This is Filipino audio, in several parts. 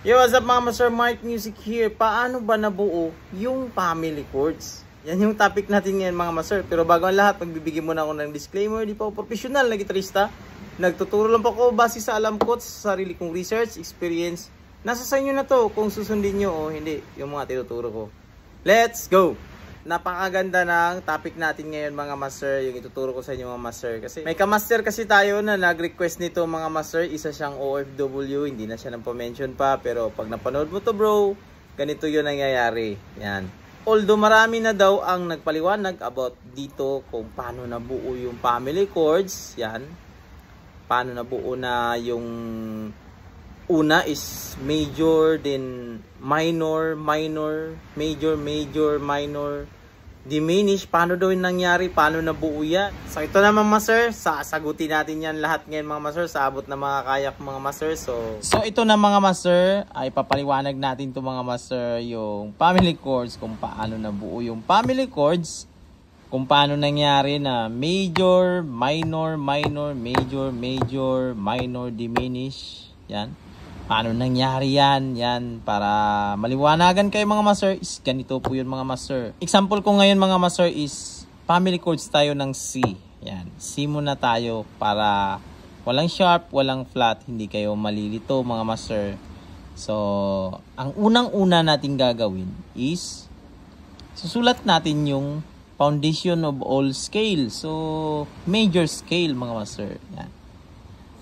Yo, what's up mga Master Mark Music here. Paano ba nabuo yung family chords? Yan yung topic natin ngayon mga Master. Pero bago ang lahat, magbibigay muna ako ng disclaimer. Di pa ako professional na gitarista. Nagtuturo lang po ako base sa alam ko, sa sarili kong research, experience. Nasa sa inyo na to kung susundin nyo o hindi yung mga tinuturo ko. Let's go! Napakaganda ng topic natin ngayon mga Master, yung ituturo ko sa inyo mga Master. Kasi may ka-master kasi tayo na nag-request nito mga Master. Isa siyang OFW, hindi na siya nang-mention pa. Pero pag napanood mo to bro, ganito yun nangyayari. Yan. Although marami na daw ang nagpaliwanag about dito kung paano nabuo yung family chords. Yan. Paano nabuo na yung una is major, then minor, minor, major, major, minor, diminish. Paano daw yung nangyari? Paano nabuo yan? So ito naman Master, sasagutin natin yan lahat ngayon mga Master, sa abot na mga kaya mga Master. So ito na mga Master, ay papaliwanag natin to mga Master yung family chords, kung paano nabuo yung family chords, kung paano nangyari na major, minor, minor, major, major, minor, diminish. Yan. Paano nangyari yan? Yan, para maliwanagan kayo mga Master, is ganito po yun mga Master. Example ko ngayon mga Master is family chords tayo ng C. Yan, C muna tayo para walang sharp, walang flat, hindi kayo malilito mga Master. So, ang unang-una natin gagawin is susulat natin yung foundation of all scale. So, major scale mga Master. Yan.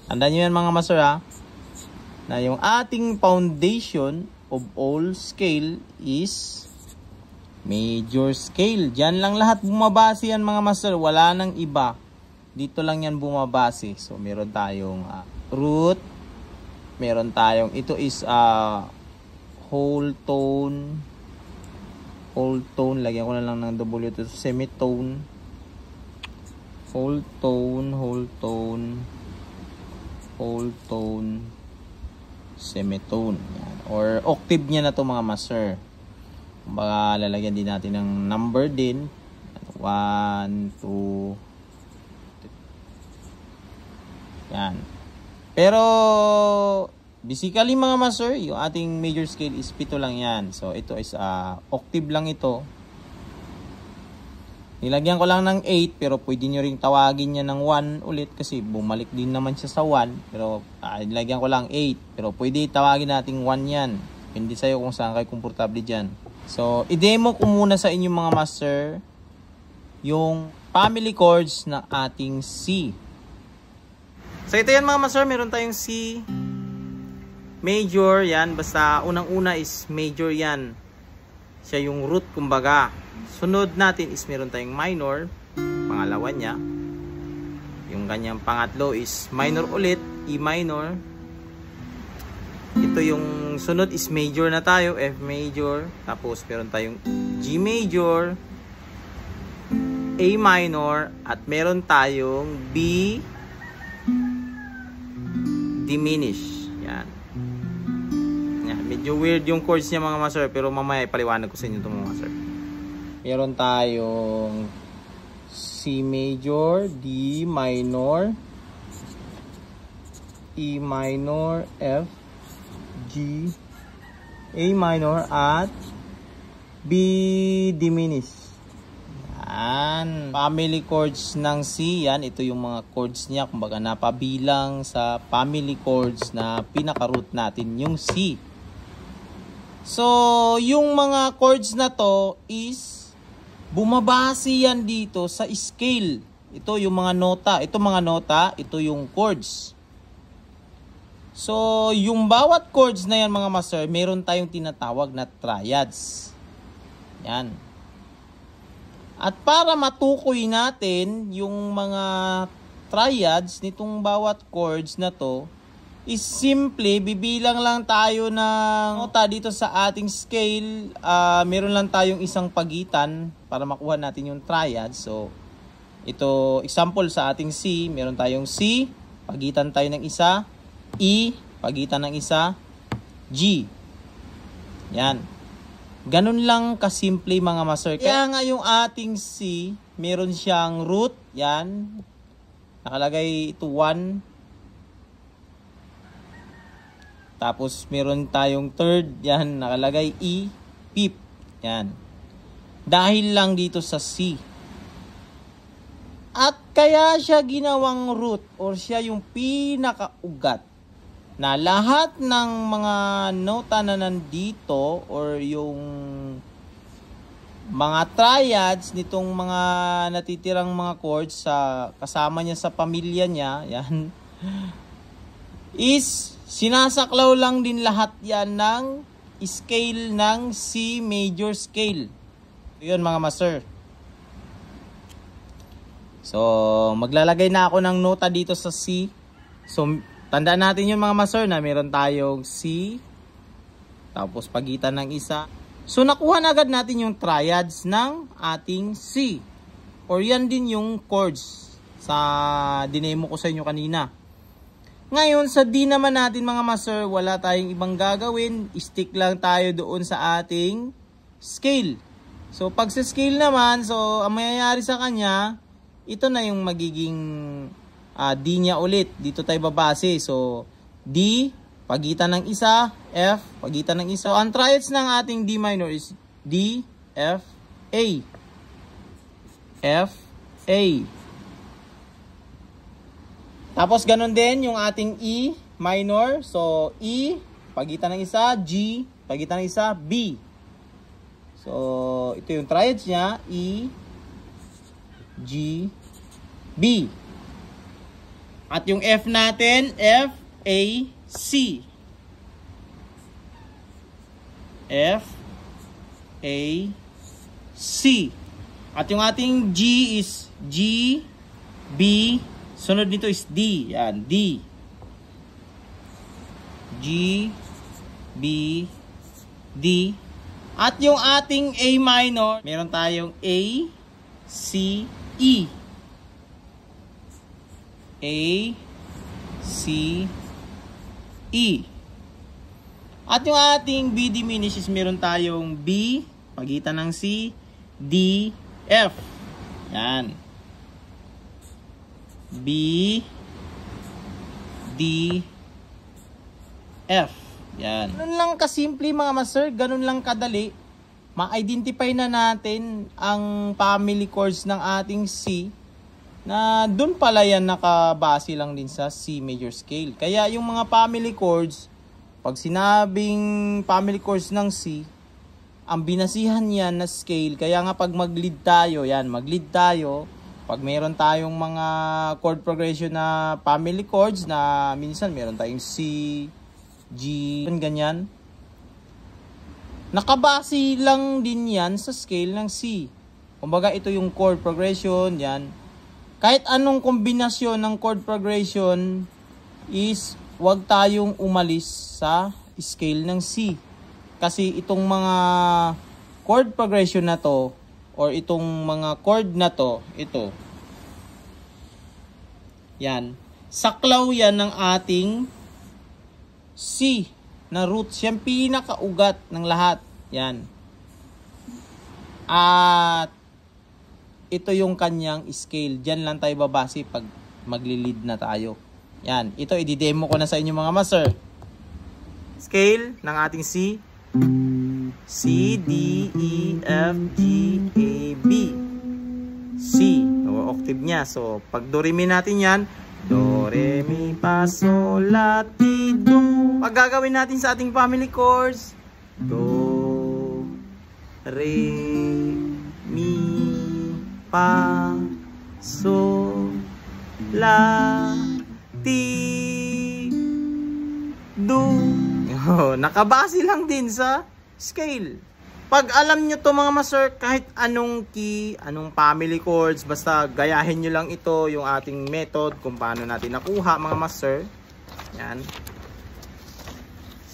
Tandaan nyo yan mga Master ha, na yung ating foundation of all scale is major scale. Diyan lang lahat bumabase yan mga Master. Wala nang iba. Dito lang yan bumabase. So, meron tayong root. Meron tayong, ito is whole tone. Whole tone. Lagyan ko na lang ng W ito. Semitone. Whole tone, whole tone, whole tone, semitone. Yan. Or octave niya na to mga Master. Baka lalagyan din natin ng number din. 1, 2. Yan. Pero basically mga Master, yung ating major scale is 7 lang yan. So ito is octave lang ito. Nilagyan ko lang ng 8, pero pwede nyo ring tawagin niya ng 1 ulit kasi bumalik din naman siya sa 1. Pero nilagyan ko lang 8, pero pwede tawagin nating 1 yan. Hindi sa'yo kung saan kayo komportable dyan. So, i-demo ko muna sa inyo mga Master yung family chords ng ating C. So, ito yan mga Master, meron tayong C major, yan. Basta unang-una is major yan. Siya yung root kumbaga. Sunod natin is meron tayong minor, pangalawa niya. Yung kanyang pangatlo is minor ulit, E minor. Ito yung sunod is major na tayo, F major. Tapos meron tayong G major, A minor, at meron tayong B diminish. Yan. Yan. Medyo weird yung chords niya mga Master, pero mamaya ipaliwanag ko sa inyo ito mga Master. Meron tayong C major, D minor, E minor, F, G, A minor, at B diminished. Yan. Family chords ng C, yan. Ito yung mga chords niya. Kumbaga napabilang sa family chords na pinaka-root natin, yung C. So, yung mga chords na to is bumabase yan dito sa scale. Ito yung mga nota. Ito mga nota, ito yung chords. So, yung bawat chords na yan mga Master, meron tayong tinatawag na triads. Yan. At para matukoy natin yung mga triads nitong bawat chords na to, is simple, bibilang lang tayo ng nota dito sa ating scale. Meron lang tayong isang pagitan para makuha natin yung triad. So, ito, example sa ating C, meron tayong C, pagitan tayo ng isa, E, pagitan ng isa, G. Yan. Ganun lang kasimple mga Master. Kaya nga yung ating C, meron siyang root, yan. Nakalagay ito 1, Tapos meron tayong third, yan, nakalagay E, fifth. Yan. Dahil lang dito sa C. At kaya siya ginawang root or siya yung pinakaugat na lahat ng mga nota na nandito or yung mga triads nitong mga natitirang mga chords sa kasama niya sa pamilya niya, yan, is sinasaklaw lang din lahat yan ng scale ng C major scale. Yun mga master. So, maglalagay na ako ng nota dito sa C. So, tandaan natin yun mga master na meron tayong C, tapos pagitan ng isa. So, nakuha na agad natin yung triads ng ating C. Or yan din yung chords sa dinemo ko sa inyo kanina. Ngayon, sa D naman natin mga master, wala tayong ibang gagawin. Stick lang tayo doon sa ating scale. So, pag sa scale naman, so, ang mayayari sa kanya, ito na yung magiging D niya ulit. Dito tayo babase. So, D, pagitan ng isa, F, pagitan ng isa. So, ang triads ng ating D minor is D, F, A. F, A. Tapos, ganun din yung ating E minor. So, E, pagitan ng isa, G, pagitan ng isa, B. So, ito yung triads niya, E, G, B. At yung F natin, F, A, C. F, A, C. At yung ating G is G, B, sunod nito is D. Yan, D. G, B, D. At yung ating A minor, meron tayong A, C, E. A, C, E. At yung ating B diminished is meron tayong B, pagitan ng C, D, F. Yan. B, D, F. Yan. Ganun lang kasimple mga master, ganun lang kadali. Ma-identify na natin ang family chords ng ating C na dun pala yan nakabase lang din sa C major scale. Kaya yung mga family chords, pag sinabing family chords ng C, ang binasihan yan na scale. Kaya nga pag mag-lead tayo, yan, mag-lead tayo. Pag meron tayong mga chord progression na family chords na minsan meron tayong C, G, ganyan. Nakabase lang din yan sa scale ng C. Kumbaga ito yung chord progression, yan. Kahit anong kombinasyon ng chord progression is wag tayong umalis sa scale ng C. Kasi itong mga chord progression na to or itong mga chord na to, ito. Yan. Saklaw yan ng ating C na root. Siyang pinakaugat ng lahat. Yan. At ito yung kanyang scale. Diyan lang tayo babase pag magli-lead na tayo. Yan. Ito, i-demo ko na sa inyo mga master. Scale ng ating C. C, D, E, F, G, A, B. C. O, octave niya. So, pag do, re, mi natin yan. Do, re, mi, fa, sol, la, ti, do. Pag gagawin natin sa ating family chords. Do, re, mi, fa, sol, la, ti, do. Oh, nakabase lang din sa scale. Pag alam nyo to mga master, kahit anong key, anong family chords, basta gayahin nyo lang ito, yung ating method kung paano natin nakuha mga master. Yan.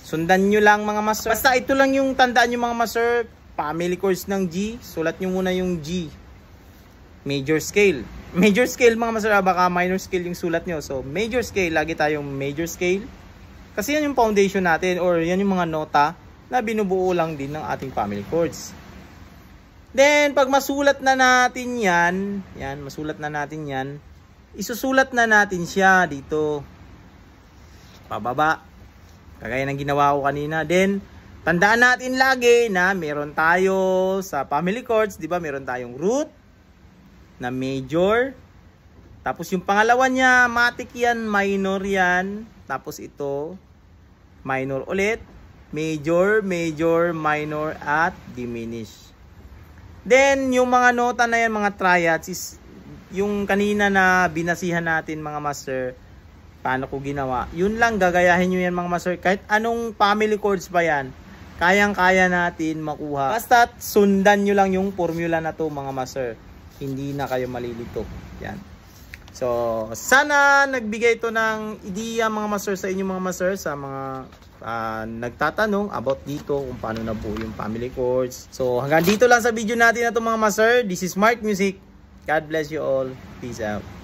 Sundan nyo lang mga master. Basta ito lang yung tandaan nyo mga master, family chords ng G, sulat nyo muna yung G. Major scale. Major scale mga master, baka minor scale yung sulat nyo. So major scale, lagi tayong major scale. Kasi yan yung foundation natin or yan yung mga nota na binubuo lang din ng ating family chords. Then, pag masulat na natin yan, masulat na natin yan, isusulat na natin siya dito. Pababa. Kagaya ng ginawa ko kanina. Then, tandaan natin lagi na meron tayo sa family chords, di ba? Meron tayong root na major. Tapos yung pangalawa niya, matic yan, minor yan. Tapos ito, minor ulit. Major, major, minor, at diminish. Then, yung mga nota na yan, mga triads, is yung kanina na binasihan natin mga master, paano ko ginawa. Yun lang, gagayahin nyo yan mga master. Kahit anong family chords pa yan, kayang-kaya natin makuha. Basta sundan nyo lang yung formula na to mga master. Hindi na kayo malilito. Yan. So, sana nagbigay ito ng ideya mga master sa inyo mga master, sa mga nagtatanong about dito kung paano na po yung family chords. So, hanggang dito lang sa video natin na ito mga master. This is Mark Music. God bless you all. Peace out.